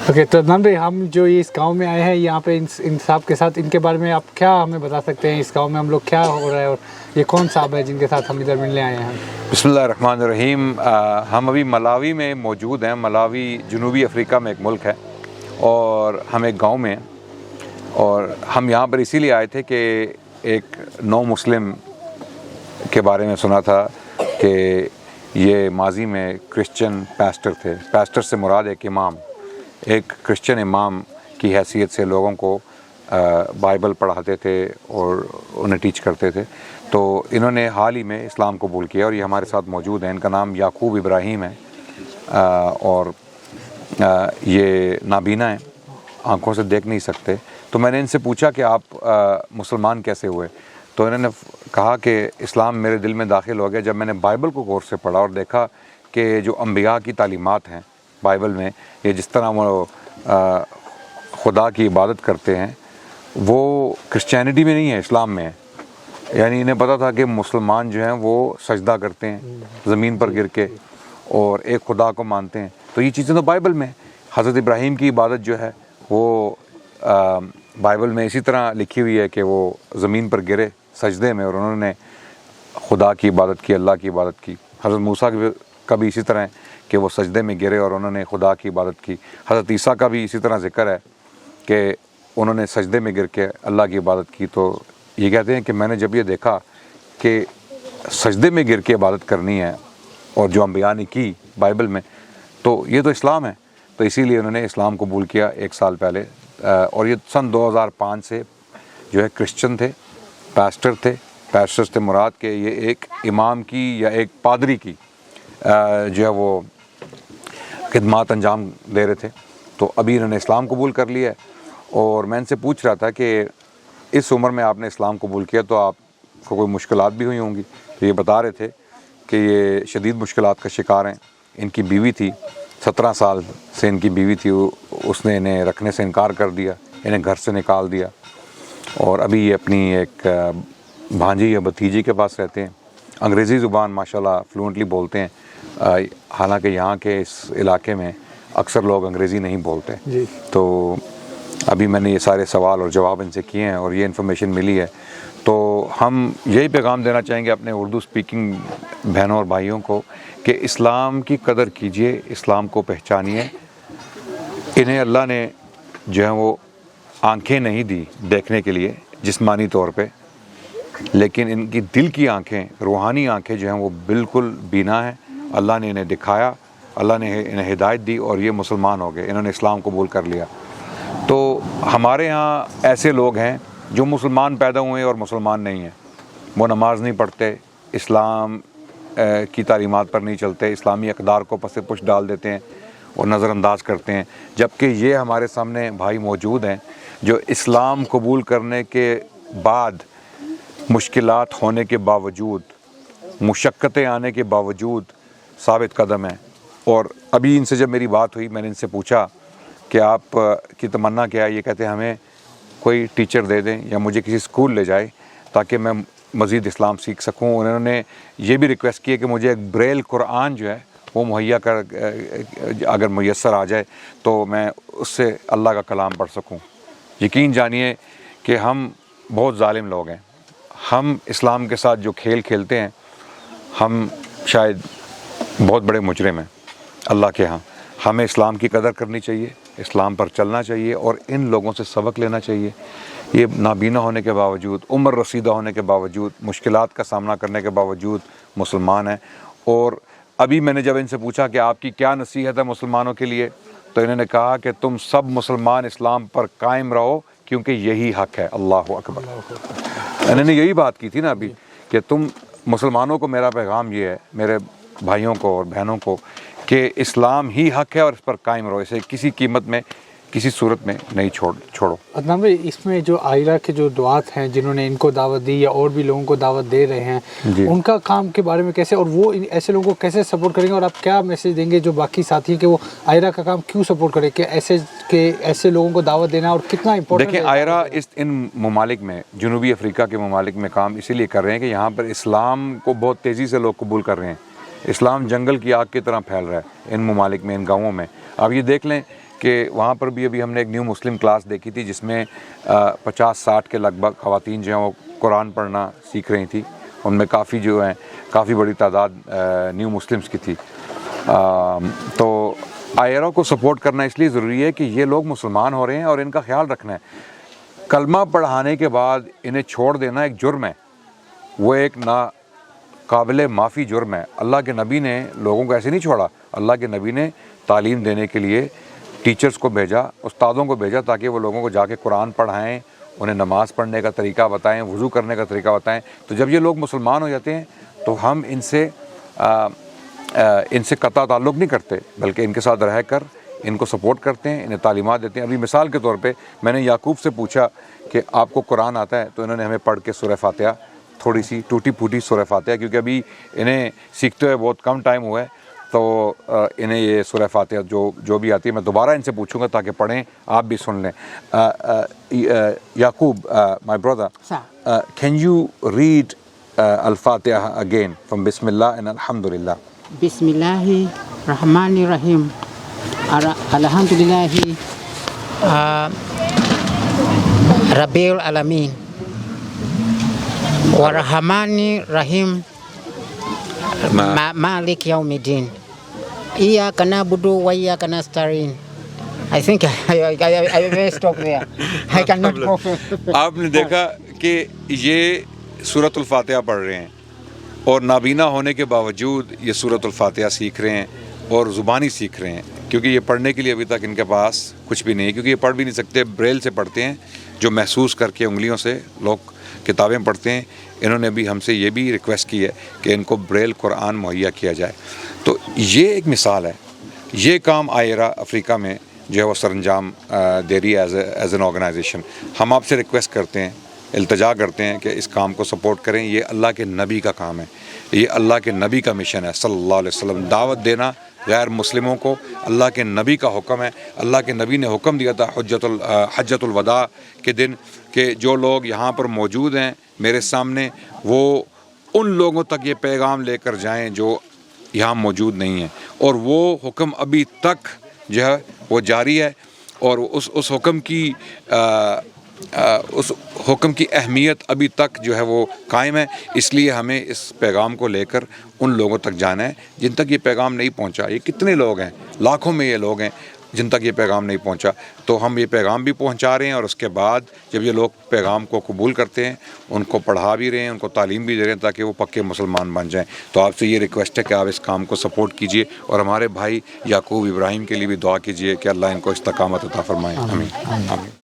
Okay, तो अदनान भाई, हम जो ये इस गांव में आए हैं यहाँ पे इन साहब के साथ, इनके बारे में आप क्या हमें बता सकते हैं? इस गांव में हम लोग क्या हो रहा है और ये कौन साहब है जिनके साथ हम इधर मिलने आए हैं? बिस्मिल्लाहिर्रहमानिर्रहीम। हम अभी मलावी में मौजूद हैं। मलावी जनूबी अफ्रीका में एक मुल्क है और हम एक गांव में हैं और हम यहाँ पर इसीलिए आए थे कि एक नौ मुस्लिम के बारे में सुना था कि ये माजी में क्रिश्चियन पास्टर थे। पास्टर से मुराद एक इमाम, एक क्रिश्चियन इमाम की हैसियत से लोगों को बाइबल पढ़ाते थे और उन्हें टीच करते थे। तो इन्होंने हाल ही में इस्लाम कबूल किया और ये हमारे साथ मौजूद हैं। इनका नाम याकूब इब्राहिम है और ये नाबीना हैं, आंखों से देख नहीं सकते। तो मैंने इनसे पूछा कि आप मुसलमान कैसे हुए? तो इन्होंने कहा कि इस्लाम मेरे दिल में दाखिल हो गया जब मैंने बाइबल को गौर से पढ़ा और देखा कि जो अंबिया की तालीमात हैं बाइबल में, ये जिस तरह वो खुदा की इबादत करते हैं वो क्रिश्चियनिटी में नहीं है, इस्लाम में है। यानी इन्हें पता था कि मुसलमान जो हैं वो सजदा करते हैं ज़मीन पर गिर के और एक खुदा को मानते हैं। तो ये चीज़ें तो बाइबल में, हज़रत इब्राहीम की इबादत जो है वो बाइबल में इसी तरह लिखी हुई है कि वो ज़मीन पर गिरे सजदे में और उन्होंने खुदा की इबादत की, अल्लाह की इबादत की। हज़रत मूसा का भी इसी तरह है कि वो सजदे में गिरे और उन्होंने खुदा की इबादत की। हज़रत ईसा का भी इसी तरह ज़िक्र है कि उन्होंने सजदे में गिर के अल्लाह की इबादत की। तो ये कहते हैं कि मैंने जब ये देखा कि सजदे में गिर के इबादत करनी है और जो अंबिया ने की बाइबल में, तो ये तो इस्लाम है। तो इसीलिए उन्होंने इस्लाम कबूल किया 1 साल पहले और ये सन 2005 से जो है क्रिश्चियन थे, पास्टर थे। पास्टर से मुराद के ये एक इमाम की या एक पादरी की जो है वो खिदमत अंजाम दे रहे थे। तो अभी इन्होंने इस्लाम कबूल कर लिया है और मैं इनसे पूछ रहा था कि इस उम्र में आपने इस्लाम कबूल किया तो आपको कोई मुश्किलात भी हुई होंगी। तो ये बता रहे थे कि ये शदीद मुश्किलात का शिकार हैं। इनकी बीवी थी, 17 साल से इनकी बीवी थी, उसने इन्हें रखने से इनकार कर दिया, इन्हें घर से निकाल दिया और अभी ये अपनी एक भांजी या भतीजी के पास रहते हैं। अंग्रेज़ी ज़ुबान माशाल्लाह फ्लुएंटली बोलते हैं, हालांकि यहाँ के इस इलाके में अक्सर लोग अंग्रेज़ी नहीं बोलते जी। तो अभी मैंने ये सारे सवाल और जवाब इनसे किए हैं और ये इन्फॉर्मेशन मिली है। तो हम यही पैगाम देना चाहेंगे अपने उर्दू स्पीकिंग बहनों और भाइयों को कि इस्लाम की कदर कीजिए, इस्लाम को पहचानिए। इन्हें अल्लाह ने जो है वो आंखें नहीं दी देखने के लिए जिस्मानी तौर पे, लेकिन इनकी दिल की आंखें, रूहानी आंखें जो हैं वो बिल्कुल बीना हैं। अल्लाह ने इन्हें दिखाया, अल्लाह ने इन्हें हिदायत दी और ये मुसलमान हो गए, इन्होंने इस्लाम कबूल कर लिया। तो हमारे यहाँ ऐसे लोग हैं जो मुसलमान पैदा हुए और मुसलमान नहीं हैं। वो नमाज नहीं पढ़ते, इस्लाम की तालीमात पर नहीं चलते, इस्लामी अक़दार को पसे पुश डाल देते हैं और नज़रअंदाज करते हैं। जबकि ये हमारे सामने भाई मौजूद हैं जो इस्लाम कबूल करने के बाद मुश्किलात होने के बावजूद, मुशक्क़तें आने के बावजूद साबित कदम हैं। और अभी इनसे जब मेरी बात हुई, मैंने इनसे पूछा कि आप की तमन्ना क्या है? ये कहते हैं हमें कोई टीचर दे दें या मुझे किसी स्कूल ले जाए ताकि मैं मज़ीद इस्लाम सीख सकूं। उन्होंने ये भी रिक्वेस्ट की है कि मुझे एक ब्रेल कुरान जो है वो मुहैया कर, अगर मुयस्सर आ जाए तो मैं उससे अल्लाह का कलाम पढ़ सकूं। यकीन जानिए कि हम बहुत ज़ालिम लोग हैं। हम इस्लाम के साथ जो खेल खेलते हैं, हम शायद बहुत बड़े मुजरिम हैं अल्लाह के यहाँ। हमें इस्लाम की कदर करनी चाहिए, इस्लाम पर चलना चाहिए और इन लोगों से सबक लेना चाहिए। ये नाबीना होने के बावजूद, उम्र रसीदा होने के बावजूद, मुश्किलात का सामना करने के बावजूद मुसलमान हैं। और अभी मैंने जब इनसे पूछा कि आपकी क्या नसीहत है मुसलमानों के लिए, तो इन्होंने कहा कि तुम सब मुसलमान इस्लाम पर कायम रहो क्योंकि यही हक़ है। अल्लाह अकबर। इन्होंने यही बात की थी ना अभी कि तुम मुसलमानों को, मेरा पैगाम ये है मेरे भाइयों को और बहनों को कि इस्लाम ही हक़ है और इस पर कायम रहो, इसे किसी कीमत में, किसी सूरत में नहीं छोड़ो। अदनान भाई, इसमें जो आयरा के जो दुआत हैं जिन्होंने इनको दावत दी या और भी लोगों को दावत दे रहे हैं, उनका काम के बारे में कैसे, और वो ऐसे लोगों को कैसे सपोर्ट करेंगे, और आप क्या मैसेज देंगे जो बाकी साथी कि वो आयरा का काम क्यों सपोर्ट करें, कि ऐसे लोगों को दावत देना और कितना इंपॉर्टेंट? देखिए, आयरा इन ममालिक में, जनूबी अफ्रीका के ममालिक में काम इसीलिए कर रहे हैं कि यहाँ पर इस्लाम को बहुत तेज़ी से लोग कबूल कर रहे हैं। इस्लाम जंगल की आग की तरह फैल रहा है इन ममालिक में, इन गाँवों में। आप ये देख लें کہ وہاں پر بھی ابھی ہم نے ایک نیو مسلم کلاس دیکھی تھی جس میں 50-60 کے لگ بھگ خواتین جو ہیں وہ قرآن پڑھنا سیکھ رہی تھی. ان میں کافی جو ہیں کافی بڑی تعداد نیو مسلمس کی تھی. تو آئرا کو سپورٹ کرنا اس لیے ضروری ہے کہ یہ لوگ مسلمان ہو رہے ہیں اور ان کا خیال رکھنا ہے. کلمہ پڑھانے کے بعد انہیں چھوڑ دینا ایک جرم ہے, وہ ایک ناقابل معافی جرم ہے. اللہ کے نبی نے لوگوں کو ایسے نہیں چھوڑا. اللہ کے نبی نے تعلیم دینے کے لیے ٹیچرز کو بھیجا, استادوں کو بھیجا تاکہ وہ لوگوں کو جا کے قرآن پڑھائیں, انہیں نماز پڑھنے کا طریقہ بتائیں, وضو کرنے کا طریقہ بتائیں. تو جب یہ لوگ مسلمان ہو جاتے ہیں تو ہم ان سے قطع تعلق نہیں کرتے, بلکہ ان کے ساتھ رہ کر ان کو سپورٹ کرتے ہیں, انہیں تعلیمات دیتے ہیں. ابھی مثال کے طور پہ میں نے یعقوب سے پوچھا کہ آپ کو قرآن آتا ہے, تو انہوں نے ہمیں پڑھ کے سورہ فاتحہ, تھوڑی سی ٹوٹی پھوٹی سورہ فاتحہ, کیونکہ ابھی انہیں سیکھتے ہوئے بہت کم ٹائم ہوا ہے, تو انہیں یہ سورہ فاتحہ جو بھی آتی ہے میں دوبارہ ان سے پوچھوں گا تاکہ پڑھیں, آپ بھی سن لیں. Yaqoob, my brother, can you read Al Fatiha again from Bismillah and الحمدللہ. بسم اللہ الرحمن الرحیم, الحمدللہ رب العالمین والرحمن الرحیم مالک یوم الدین ایاک نعبد و ایاک نستعین. I think I will stop there. I cannot go. آپ نے دیکھا کہ یہ سورۃ الفاتحہ پڑھ رہے ہیں اور نابینا ہونے کے باوجود یہ سورۃ الفاتحہ سیکھ رہے ہیں اور زبانی سیکھ رہے ہیں, کیونکہ یہ پڑھنے کے لیے ابھی تک ان کے پاس کچھ بھی نہیں ہے, کیونکہ یہ پڑھ بھی نہیں سکتے. بریل سے پڑھتے ہیں, جو محسوس کر کے انگلیوں سے لوگ کتابیں پڑھتے ہیں. انہوں نے بھی ہم سے یہ بھی ریکویسٹ کی ہے کہ ان کو بریل قرآن مہیا کیا جائے. تو یہ ایک مثال ہے. یہ کام آئرا افریقہ میں جو ہے وہ سر انجام دے رہی ہے ایز این آرگنائزیشن. ہم آپ سے ریکویسٹ کرتے ہیں, التجا کرتے ہیں کہ اس کام کو سپورٹ کریں. یہ اللہ کے نبی کا کام ہے, یہ اللہ کے نبی کا مشن ہے صلی اللہ علیہ وسلم. دعوت دینا غیر مسلموں کو اللہ کے نبی کا حکم ہے. اللہ کے نبی نے حکم دیا تھا حجۃ الوداع کے دن کہ جو لوگ یہاں پر موجود ہیں میرے سامنے, وہ ان لوگوں تک یہ پیغام لے کر جائیں جو یہاں موجود نہیں ہیں. اور وہ حکم ابھی تک جو ہے وہ جاری ہے, اور اس حکم کی اہمیت ابھی تک جو ہے وہ قائم ہے. اس لیے ہمیں اس پیغام کو لے کر ان لوگوں تک جانا ہے جن تک یہ پیغام نہیں پہنچا. یہ کتنے لوگ ہیں, لاکھوں میں یہ لوگ ہیں جن تک یہ پیغام نہیں پہنچا. تو ہم یہ پیغام بھی پہنچا رہے ہیں, اور اس کے بعد جب یہ لوگ پیغام کو قبول کرتے ہیں ان کو پڑھا بھی رہے ہیں, ان کو تعلیم بھی دے رہے ہیں تاکہ وہ پکے مسلمان بن جائیں. تو آپ سے یہ ریکویسٹ ہے کہ آپ اس کام کو سپورٹ کیجئے, اور ہمارے بھائی یعقوب ابراہیم کے لیے بھی دعا کیجئے کہ اللہ ان کو استقامت عطا فرمائے. آمین.